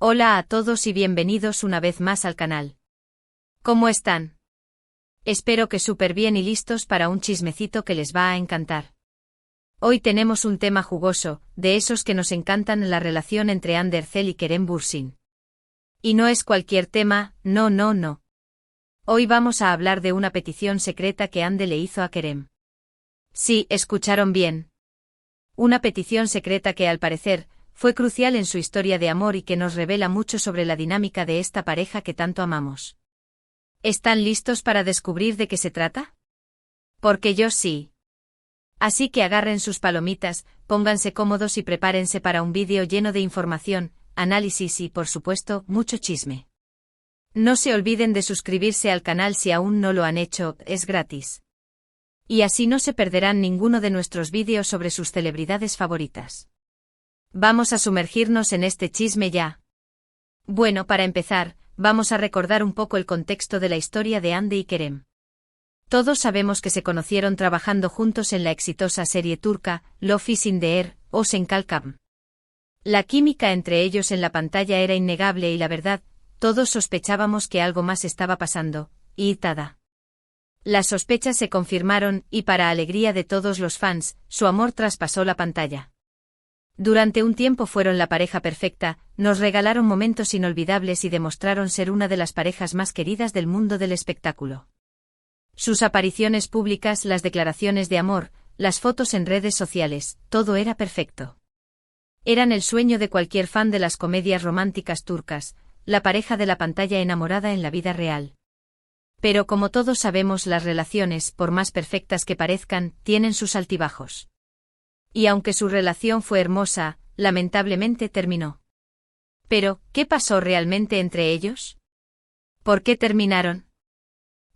Hola a todos y bienvenidos una vez más al canal. ¿Cómo están? Espero que súper bien y listos para un chismecito que les va a encantar. Hoy tenemos un tema jugoso, de esos que nos encantan, la relación entre Hande Erçel y Kerem Bürsin. Y no es cualquier tema, no. Hoy vamos a hablar de una petición secreta que Hande le hizo a Kerem. Sí, escucharon bien. Una petición secreta que al parecer fue crucial en su historia de amor y que nos revela mucho sobre la dinámica de esta pareja que tanto amamos. ¿Están listos para descubrir de qué se trata? Porque yo sí. Así que agarren sus palomitas, pónganse cómodos y prepárense para un vídeo lleno de información, análisis y, por supuesto, mucho chisme. No se olviden de suscribirse al canal si aún no lo han hecho, es gratis. Y así no se perderán ninguno de nuestros vídeos sobre sus celebridades favoritas. Vamos a sumergirnos en este chisme ya. Bueno, para empezar, vamos a recordar un poco el contexto de la historia de Hande y Kerem. Todos sabemos que se conocieron trabajando juntos en la exitosa serie turca, Love is in the Air, o Sen Kalkam. La química entre ellos en la pantalla era innegable y la verdad, todos sospechábamos que algo más estaba pasando, y tada. Las sospechas se confirmaron y para alegría de todos los fans, su amor traspasó la pantalla. Durante un tiempo fueron la pareja perfecta, nos regalaron momentos inolvidables y demostraron ser una de las parejas más queridas del mundo del espectáculo. Sus apariciones públicas, las declaraciones de amor, las fotos en redes sociales, todo era perfecto. Eran el sueño de cualquier fan de las comedias románticas turcas, la pareja de la pantalla enamorada en la vida real. Pero como todos sabemos, las relaciones, por más perfectas que parezcan, tienen sus altibajos. Y aunque su relación fue hermosa, lamentablemente terminó. Pero, ¿qué pasó realmente entre ellos? ¿Por qué terminaron?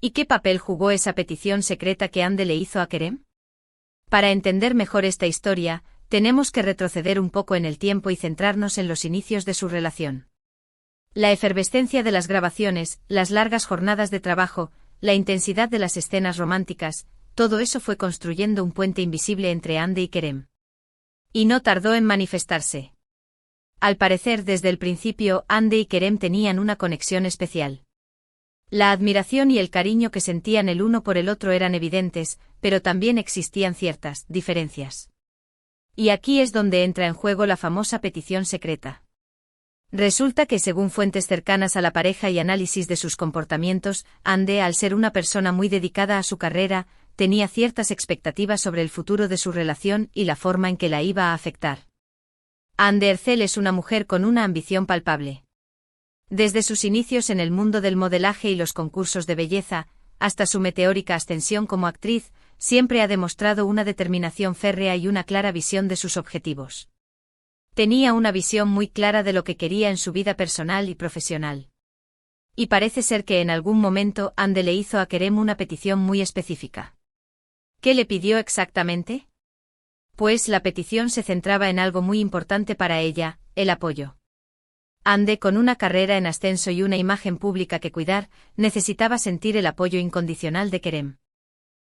¿Y qué papel jugó esa petición secreta que Hande le hizo a Kerem? Para entender mejor esta historia, tenemos que retroceder un poco en el tiempo y centrarnos en los inicios de su relación. La efervescencia de las grabaciones, las largas jornadas de trabajo, la intensidad de las escenas románticas, todo eso fue construyendo un puente invisible entre Hande y Kerem. Y no tardó en manifestarse. Al parecer, desde el principio, Hande y Kerem tenían una conexión especial. La admiración y el cariño que sentían el uno por el otro eran evidentes, pero también existían ciertas diferencias. Y aquí es donde entra en juego la famosa petición secreta. Resulta que según fuentes cercanas a la pareja y análisis de sus comportamientos, Hande, al ser una persona muy dedicada a su carrera, tenía ciertas expectativas sobre el futuro de su relación y la forma en que la iba a afectar. Hande Erçel es una mujer con una ambición palpable. Desde sus inicios en el mundo del modelaje y los concursos de belleza, hasta su meteórica ascensión como actriz, siempre ha demostrado una determinación férrea y una clara visión de sus objetivos. Tenía una visión muy clara de lo que quería en su vida personal y profesional. Y parece ser que en algún momento Hande le hizo a Kerem una petición muy específica. ¿Qué le pidió exactamente? Pues la petición se centraba en algo muy importante para ella, el apoyo. Hande, con una carrera en ascenso y una imagen pública que cuidar, necesitaba sentir el apoyo incondicional de Kerem.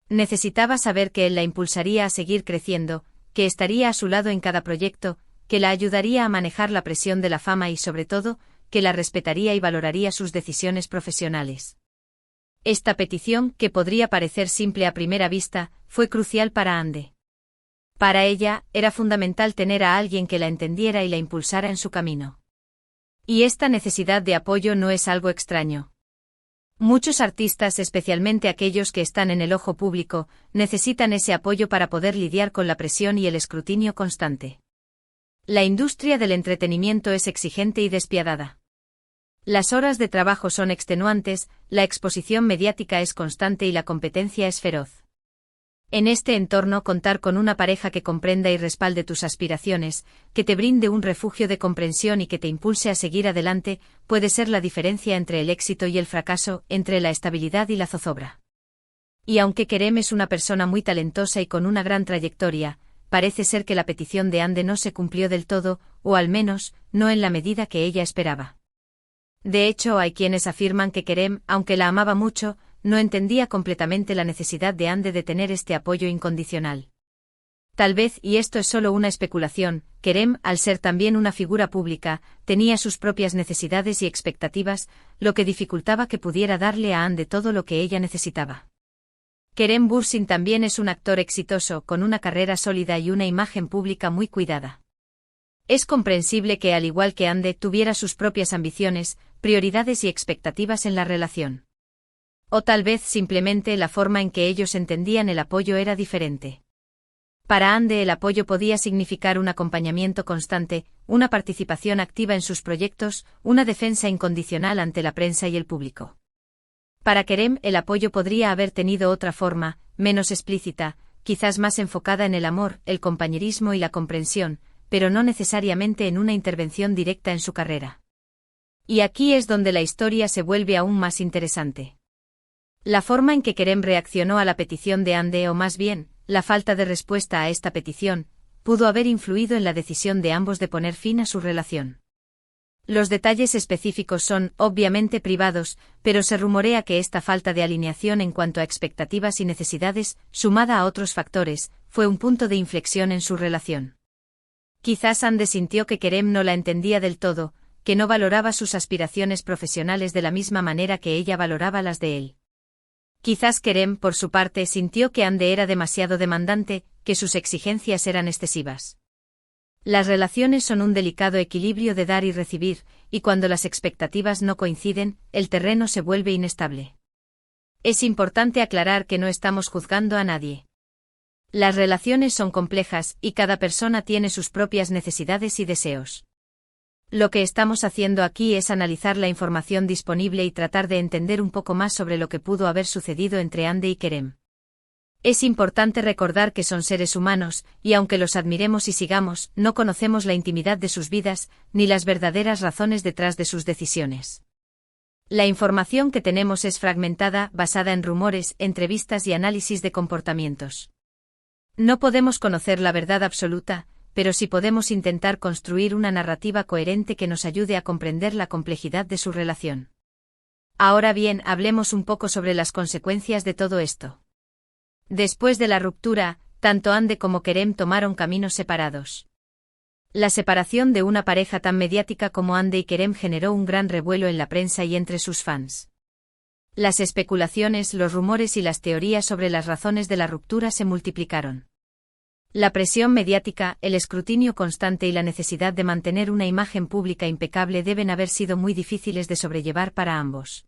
Necesitaba saber que él la impulsaría a seguir creciendo, que estaría a su lado en cada proyecto, que la ayudaría a manejar la presión de la fama y, sobre todo, que la respetaría y valoraría sus decisiones profesionales. Esta petición, que podría parecer simple a primera vista, fue crucial para Hande. Para ella, era fundamental tener a alguien que la entendiera y la impulsara en su camino. Y esta necesidad de apoyo no es algo extraño. Muchos artistas, especialmente aquellos que están en el ojo público, necesitan ese apoyo para poder lidiar con la presión y el escrutinio constante. La industria del entretenimiento es exigente y despiadada. Las horas de trabajo son extenuantes, la exposición mediática es constante y la competencia es feroz. En este entorno, contar con una pareja que comprenda y respalde tus aspiraciones, que te brinde un refugio de comprensión y que te impulse a seguir adelante, puede ser la diferencia entre el éxito y el fracaso, entre la estabilidad y la zozobra. Y aunque Kerem es una persona muy talentosa y con una gran trayectoria, parece ser que la petición de Hande no se cumplió del todo, o al menos, no en la medida que ella esperaba. De hecho, hay quienes afirman que Kerem, aunque la amaba mucho, no entendía completamente la necesidad de Hande de tener este apoyo incondicional. Tal vez, y esto es solo una especulación, Kerem, al ser también una figura pública, tenía sus propias necesidades y expectativas, lo que dificultaba que pudiera darle a Ande todo lo que ella necesitaba. Kerem Bürsin también es un actor exitoso, con una carrera sólida y una imagen pública muy cuidada. Es comprensible que, al igual que Ande, tuviera sus propias ambiciones, prioridades y expectativas en la relación. O tal vez simplemente la forma en que ellos entendían el apoyo era diferente. Para Ande el apoyo podía significar un acompañamiento constante, una participación activa en sus proyectos, una defensa incondicional ante la prensa y el público. Para Kerem el apoyo podría haber tenido otra forma, menos explícita, quizás más enfocada en el amor, el compañerismo y la comprensión, pero no necesariamente en una intervención directa en su carrera. Y aquí es donde la historia se vuelve aún más interesante. La forma en que Kerem reaccionó a la petición de Ande, o más bien, la falta de respuesta a esta petición, pudo haber influido en la decisión de ambos de poner fin a su relación. Los detalles específicos son, obviamente, privados, pero se rumorea que esta falta de alineación en cuanto a expectativas y necesidades, sumada a otros factores, fue un punto de inflexión en su relación. Quizás Ande sintió que Kerem no la entendía del todo, que no valoraba sus aspiraciones profesionales de la misma manera que ella valoraba las de él. Quizás Kerem, por su parte, sintió que Ande era demasiado demandante, que sus exigencias eran excesivas. Las relaciones son un delicado equilibrio de dar y recibir, y cuando las expectativas no coinciden, el terreno se vuelve inestable. Es importante aclarar que no estamos juzgando a nadie. Las relaciones son complejas, y cada persona tiene sus propias necesidades y deseos. Lo que estamos haciendo aquí es analizar la información disponible y tratar de entender un poco más sobre lo que pudo haber sucedido entre Ande y Kerem. Es importante recordar que son seres humanos, y aunque los admiremos y sigamos, no conocemos la intimidad de sus vidas, ni las verdaderas razones detrás de sus decisiones. La información que tenemos es fragmentada, basada en rumores, entrevistas y análisis de comportamientos. No podemos conocer la verdad absoluta, pero sí podemos intentar construir una narrativa coherente que nos ayude a comprender la complejidad de su relación. Ahora bien, hablemos un poco sobre las consecuencias de todo esto. Después de la ruptura, tanto Ande como Kerem tomaron caminos separados. La separación de una pareja tan mediática como Ande y Kerem generó un gran revuelo en la prensa y entre sus fans. Las especulaciones, los rumores y las teorías sobre las razones de la ruptura se multiplicaron. La presión mediática, el escrutinio constante y la necesidad de mantener una imagen pública impecable deben haber sido muy difíciles de sobrellevar para ambos.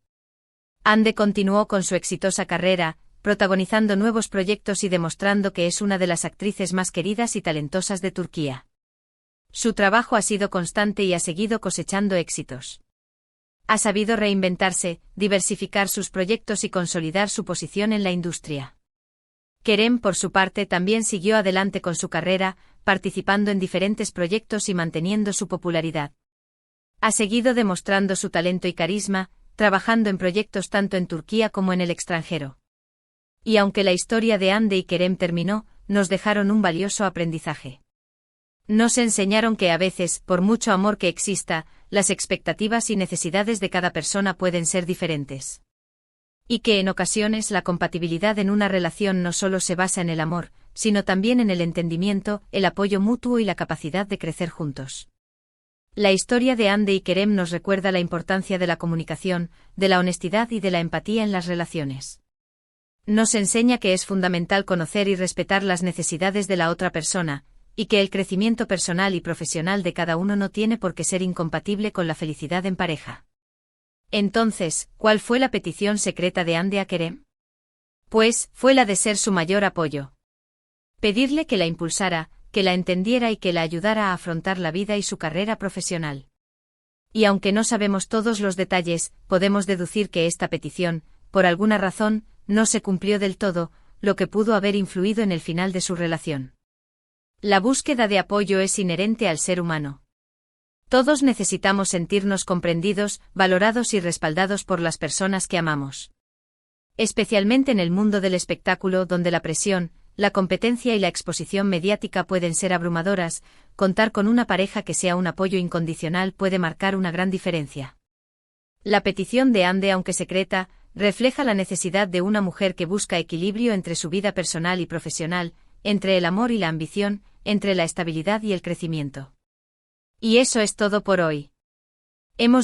Ande continuó con su exitosa carrera, protagonizando nuevos proyectos y demostrando que es una de las actrices más queridas y talentosas de Turquía. Su trabajo ha sido constante y ha seguido cosechando éxitos. Ha sabido reinventarse, diversificar sus proyectos y consolidar su posición en la industria. Kerem, por su parte, también siguió adelante con su carrera, participando en diferentes proyectos y manteniendo su popularidad. Ha seguido demostrando su talento y carisma, trabajando en proyectos tanto en Turquía como en el extranjero. Y aunque la historia de Ande y Kerem terminó, nos dejaron un valioso aprendizaje. Nos enseñaron que a veces, por mucho amor que exista, las expectativas y necesidades de cada persona pueden ser diferentes. Y que en ocasiones la compatibilidad en una relación no solo se basa en el amor, sino también en el entendimiento, el apoyo mutuo y la capacidad de crecer juntos. La historia de Ande y Kerem nos recuerda la importancia de la comunicación, de la honestidad y de la empatía en las relaciones. Nos enseña que es fundamental conocer y respetar las necesidades de la otra persona, y que el crecimiento personal y profesional de cada uno no tiene por qué ser incompatible con la felicidad en pareja. Entonces, ¿cuál fue la petición secreta de Ande a Kerem? Pues, fue la de ser su mayor apoyo. Pedirle que la impulsara, que la entendiera y que la ayudara a afrontar la vida y su carrera profesional. Y aunque no sabemos todos los detalles, podemos deducir que esta petición, por alguna razón, no se cumplió del todo, lo que pudo haber influido en el final de su relación. La búsqueda de apoyo es inherente al ser humano. Todos necesitamos sentirnos comprendidos, valorados y respaldados por las personas que amamos. Especialmente en el mundo del espectáculo, donde la presión, la competencia y la exposición mediática pueden ser abrumadoras, contar con una pareja que sea un apoyo incondicional puede marcar una gran diferencia. La petición de Ande, aunque secreta, refleja la necesidad de una mujer que busca equilibrio entre su vida personal y profesional, entre el amor y la ambición, entre la estabilidad y el crecimiento. Y eso es todo por hoy. Hemos